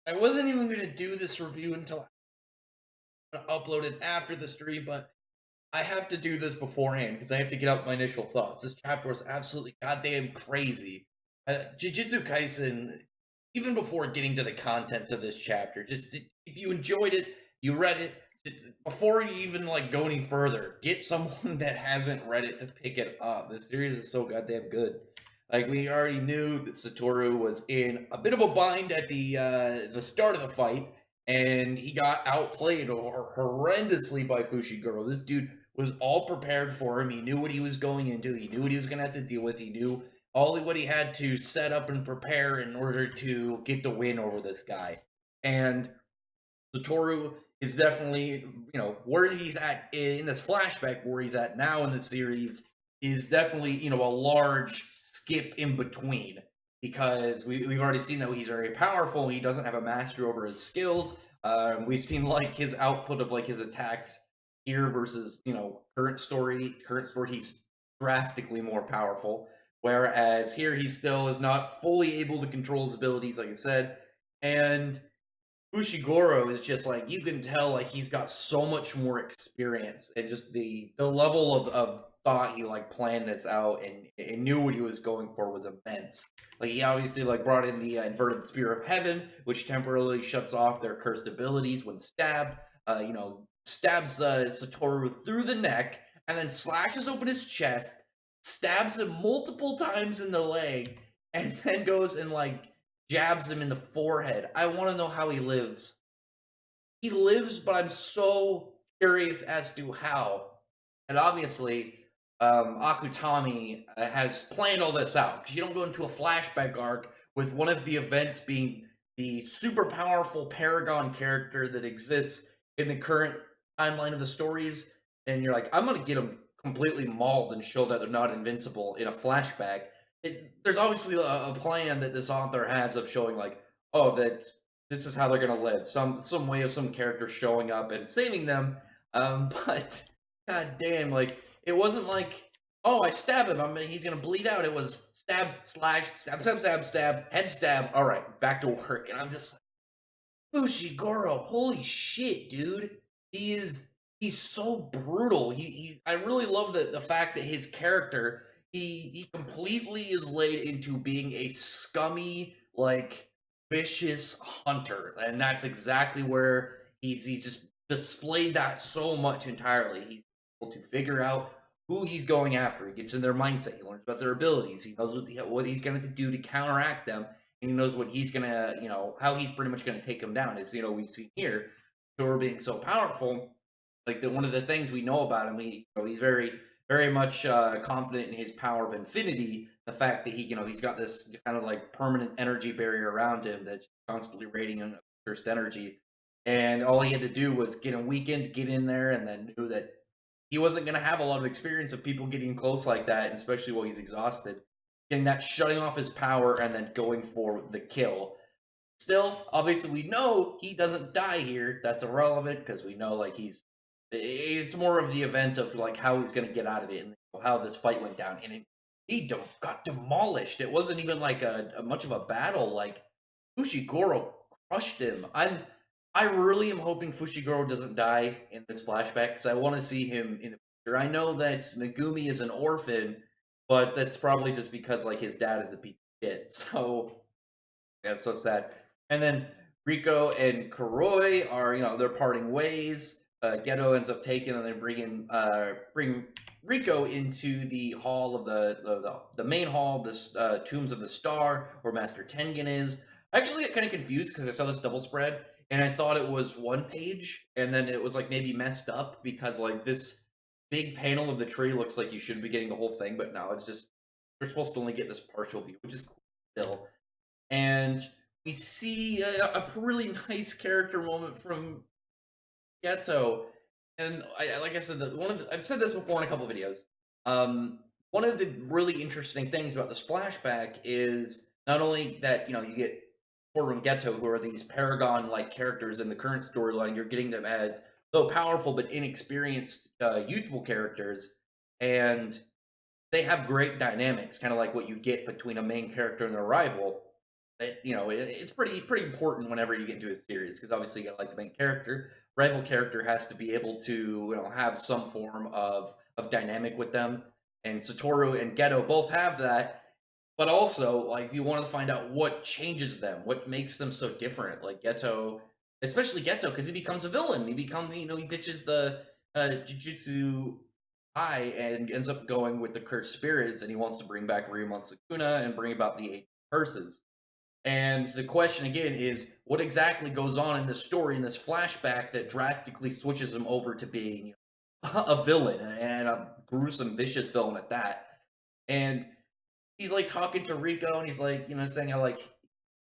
I wasn't even gonna do this review until I uploaded after the stream, but I have to do this beforehand because I have to get out my initial thoughts. This chapter was absolutely goddamn crazy. Jujutsu Kaisen, even before getting to the contents of this chapter, just if you enjoyed it, you read it, before you even like go any further, get someone that hasn't read it to pick it up. This series is so goddamn good. Like we already knew that Satoru was in a bit of a bind at the start of the fight, and he got outplayed or horrendously by Fushiguro. This dude was all prepared for him. He knew what he was going into. He knew what he was going to have to deal with. He knew all what he had to set up and prepare in order to get the win over this guy. And Satoru is definitely, where he's at in this flashback, where he's at now in the series is definitely, a large skip in between because we've already seen that he's very powerful. He doesn't have a mastery over his skills. We've seen like his output of like his attacks here versus, current story, he's drastically more powerful. Whereas here he still is not fully able to control his abilities, like I said. And Fushiguro is just like you can tell like he's got so much more experience and just the level of thought he like planned this out and knew what he was going for was immense. Like he obviously like brought in the inverted spear of heaven, which temporarily shuts off their cursed abilities when stabbed. Stabs Satoru through the neck and then slashes open his chest, stabs him multiple times in the leg, and then goes and like jabs him in the forehead. I want to know how he lives. He lives, but I'm so curious as to how. And obviously, Akutami has planned all this out because you don't go into a flashback arc with one of the events being the super powerful Paragon character that exists in the current timeline of the stories, and you're like, I'm gonna get them completely mauled and show that they're not invincible in a flashback. There's obviously a plan that this author has of showing like, oh, that this is how they're gonna live. Some way of some character showing up and saving them. But god damn, like it wasn't like, oh, I stab him, he's gonna bleed out. It was stab, slash, stab, stab, stab, stab, head stab. All right, back to work. And I'm just like, Fushiguro, holy shit, dude. He's so brutal. I really love the fact that his character he completely is laid into being a scummy, like vicious hunter. And that's exactly where he's just displayed that so much entirely. He's able to figure out who he's going after. He gets in their mindset. He learns about their abilities. He knows what he's going to do to counteract them, and he knows what he's gonna, how he's pretty much gonna take him down. Is we've seen here, Thor being so powerful, like one of the things we know about him, he's very, very much confident in his power of infinity. The fact that he's got this kind of like permanent energy barrier around him that's constantly radiating cursed energy, and all he had to do was get him weakened, get in there, and then knew that he wasn't going to have a lot of experience of people getting close like that, and especially while he's exhausted. Getting that, shutting off his power, and then going for the kill. Still, obviously, we know he doesn't die here. That's irrelevant because we know like it's more of the event of like how he's going to get out of it and how this fight went down. And he got demolished. It wasn't even like a much of a battle. Like Fushiguro crushed him. I really am hoping Fushiguro doesn't die in this flashback because I want to see him in the future. I know that Megumi is an orphan, but that's probably just because like his dad is a piece of shit. So that's so sad. And then Rico and Kuroi are they're parting ways. Geto ends up taking and then bring Rico into the hall of the main hall, this Tombs of the Star, where Master Tengen is. I actually got kind of confused because I saw this double spread and I thought it was one page, and then it was like maybe messed up because like this big panel of the tree looks like you should be getting the whole thing, but no, it's just you're supposed to only get this partial view, which is cool still. And we see a really nice character moment from Geto, and like I said, I've said this before in a couple of videos. One of the really interesting things about this flashback is not only that you get Porter and Geto, who are these paragon-like characters in the current storyline, you're getting them as though powerful but inexperienced, youthful characters, and they have great dynamics, kind of like what you get between a main character and their rival. that it's pretty important whenever you get into a series because obviously you got like the main character. Rival character has to be able to have some form of dynamic with them, and Satoru and Geto both have that. But also, like, you want to find out what changes them, what makes them so different. Like Geto, especially Geto, because he becomes a villain. He becomes, he ditches the Jujutsu Kai and ends up going with the cursed spirits, and he wants to bring back Ryumon Sukuna and bring about the eight curses. And the question again is, what exactly goes on in this story, in this flashback, that drastically switches him over to being a villain and a gruesome, vicious villain at that? And he's like talking to Rico, and he's like, saying how like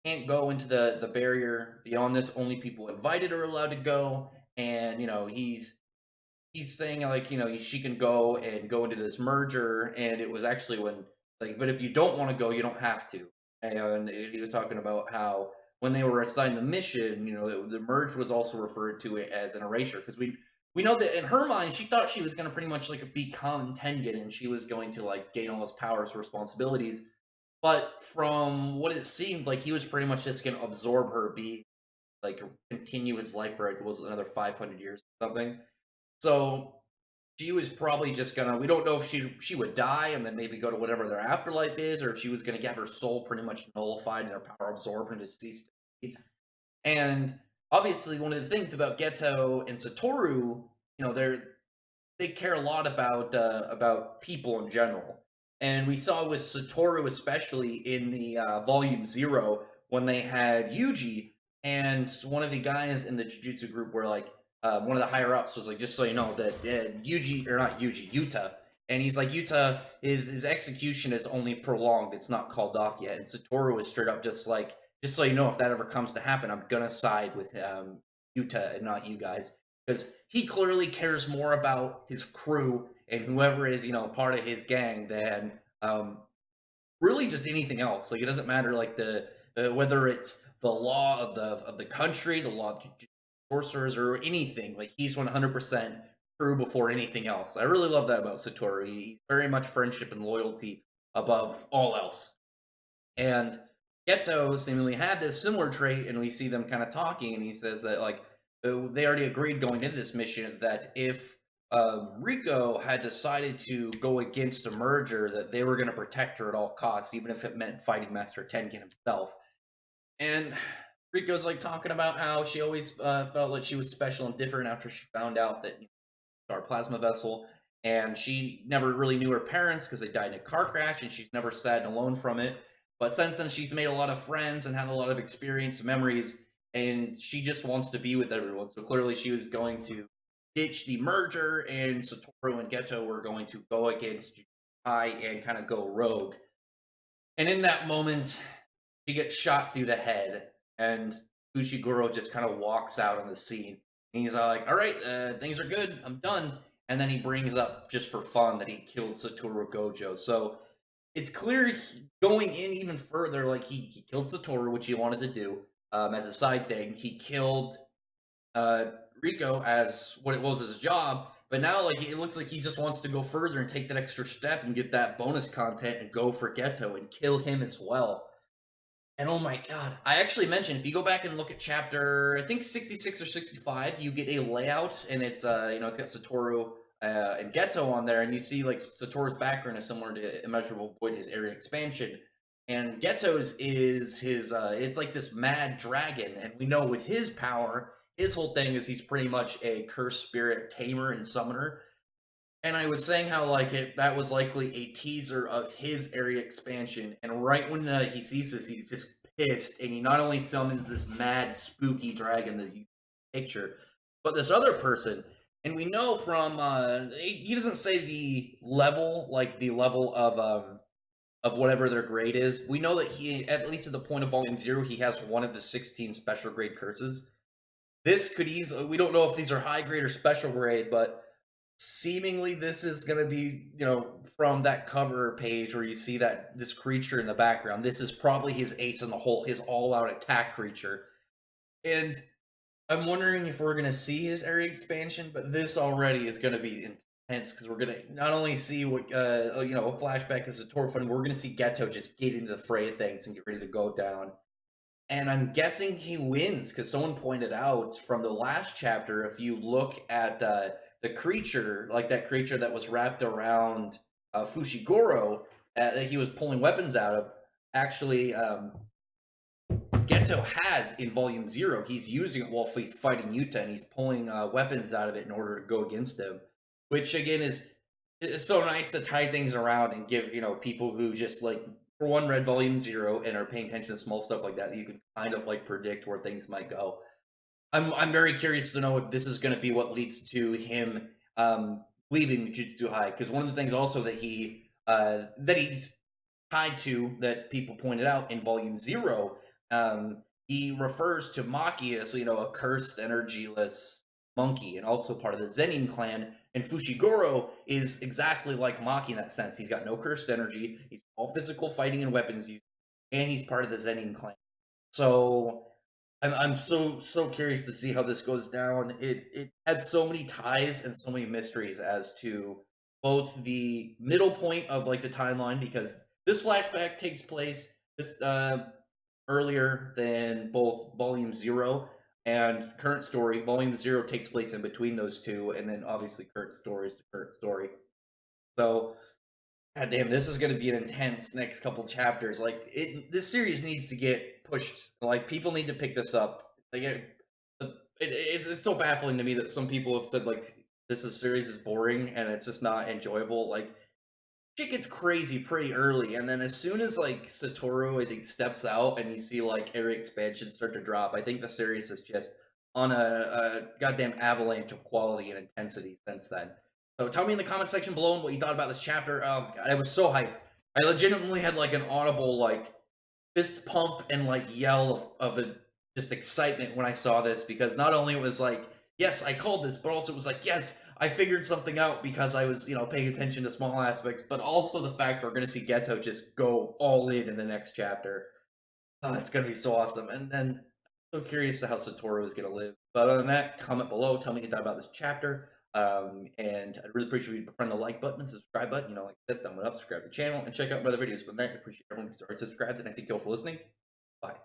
can't go into the barrier beyond this. Only people invited are allowed to go, and he's saying like she can go into this merger, and it was actually when like, but if you don't want to go, you don't have to. And he was talking about how when they were assigned the mission, the merge was also referred to it as an erasure because we know that in her mind she thought she was going to pretty much like become Tengen and she was going to like gain all his powers, responsibilities. But from what it seemed like, he was pretty much just going to absorb her, be like continue his life for it was another 500 years or something. So she was probably just gonna. We don't know if she would die and then maybe go to whatever their afterlife is, or if she was gonna get her soul pretty much nullified and her power absorbed and just cease to be. And obviously, one of the things about Geto and Satoru, they care a lot about people in general. And we saw with Satoru, especially in the Volume Zero, when they had Yuji, and one of the guys in the Jujutsu group were like, one of the higher ups was like, just so you know that Yuji, or not Yuji, Yuta, and he's like, Yuta, his execution is only prolonged; it's not called off yet. And Satoru is straight up just like, just so you know, if that ever comes to happen, I'm gonna side with Yuta and not you guys, because he clearly cares more about his crew and whoever is part of his gang than really just anything else. Like it doesn't matter like the whether it's the law of the country, the law of sorcerers, or anything. Like he's 100% true before anything else. I really love that about Satoru. He's very much friendship and loyalty above all else. And Geto seemingly had this similar trait, and we see them kind of talking, and he says that like they already agreed going into this mission that if Rico had decided to go against a merger, that they were going to protect her at all costs, even if it meant fighting Master Tengen himself. And Rico's like talking about how she always felt like she was special and different after she found out that our plasma vessel, and she never really knew her parents because they died in a car crash, and she's never sad and alone from it. But since then, she's made a lot of friends and had a lot of experience and memories, and she just wants to be with everyone. So clearly, she was going to ditch the merger, and Satoru and Geto were going to go against Kai and kind of go rogue. And in that moment, she gets shot through the head, and Ushiguro just kind of walks out on the scene. And he's like, all right, things are good. I'm done. And then he brings up, just for fun, that he killed Satoru Gojo. So it's clear going in even further, like he killed Satoru, which he wanted to do as a side thing. He killed Rico as what it was as his job. But now, like, it looks like he just wants to go further and take that extra step and get that bonus content and go for Geto and kill him as well. And oh my god, I actually mentioned, if you go back and look at chapter, I think 66 or 65, you get a layout, and it's it's got Satoru and Geto on there, and you see like Satoru's background is similar to Immeasurable Void, his area expansion, and Geto's is his it's like this mad dragon, and we know with his power, his whole thing is he's pretty much a cursed spirit tamer and summoner. And I was saying how like that was likely a teaser of his area expansion, and right when he sees this, he's just pissed, and he not only summons this mad spooky dragon that you picture, but this other person. And we know from he doesn't say the level, like the level of whatever their grade is. We know that he, at least at the point of Volume 0, he has one of the 16 special grade curses. This could easily, we don't know if these are high grade or special grade, but seemingly this is going to be, from that cover page where you see that this creature in the background, this is probably his ace in the hole, his all-out attack creature. And I'm wondering if we're going to see his area expansion, but this already is going to be intense because we're going to not only see what, a flashback as a Satoru fighting, we're going to see Geto just get into the fray of things and get ready to go down. and I'm guessing he wins because someone pointed out from the last chapter, if you look at the creature, like that creature that was wrapped around Fushiguro, that he was pulling weapons out of, actually, Geto has in Volume Zero. He's using it while he's fighting Yuta, and he's pulling weapons out of it in order to go against him. Which again is it's so nice to tie things around and give people who just like for one read Volume Zero and are paying attention to small stuff like that. You can kind of like predict where things might go. I'm very curious to know if this is going to be what leads to him leaving Jujutsu High, because one of the things also that he's tied to that people pointed out in Volume Zero, he refers to Maki as a cursed, energyless monkey, and also part of the Zenin clan. And Fushiguro is exactly like Maki in that sense. He's got no cursed energy. He's all physical fighting and weapons use, and he's part of the Zenin clan. So I'm so curious to see how this goes down. It has so many ties and so many mysteries as to both the middle point of like the timeline, because this flashback takes place this earlier than both Volume Zero and current story. Volume Zero takes place in between those two, and then obviously current story is the current story. So God damn, this is going to be an intense next couple chapters. Like this series needs to get pushed. Like people need to pick this up. Like it's so baffling to me that some people have said like this series is boring and it's just not enjoyable. Like shit gets crazy pretty early, and then as soon as like Satoru I think steps out and you see like area expansions start to drop, I think the series is just on a goddamn avalanche of quality and intensity since then. So tell me in the comment section below what you thought about this chapter. Oh god, I was so hyped. I legitimately had like an audible like fist pump and like yell of just excitement when I saw this, because not only it was like, yes, I called this, but also it was like, yes, I figured something out because I was, paying attention to small aspects, but also the fact we're going to see Geto just go all in the next chapter. Oh, it's going to be so awesome. And then so curious to how Satoru is going to live. But other than that, comment below, tell me what you thought about this chapter. And I'd really appreciate you pressing the like button and subscribe button. Like I said, thumb it up, subscribe to the channel, and check out my other videos. But that, I appreciate everyone who's already subscribed, and I thank you all for listening. Bye.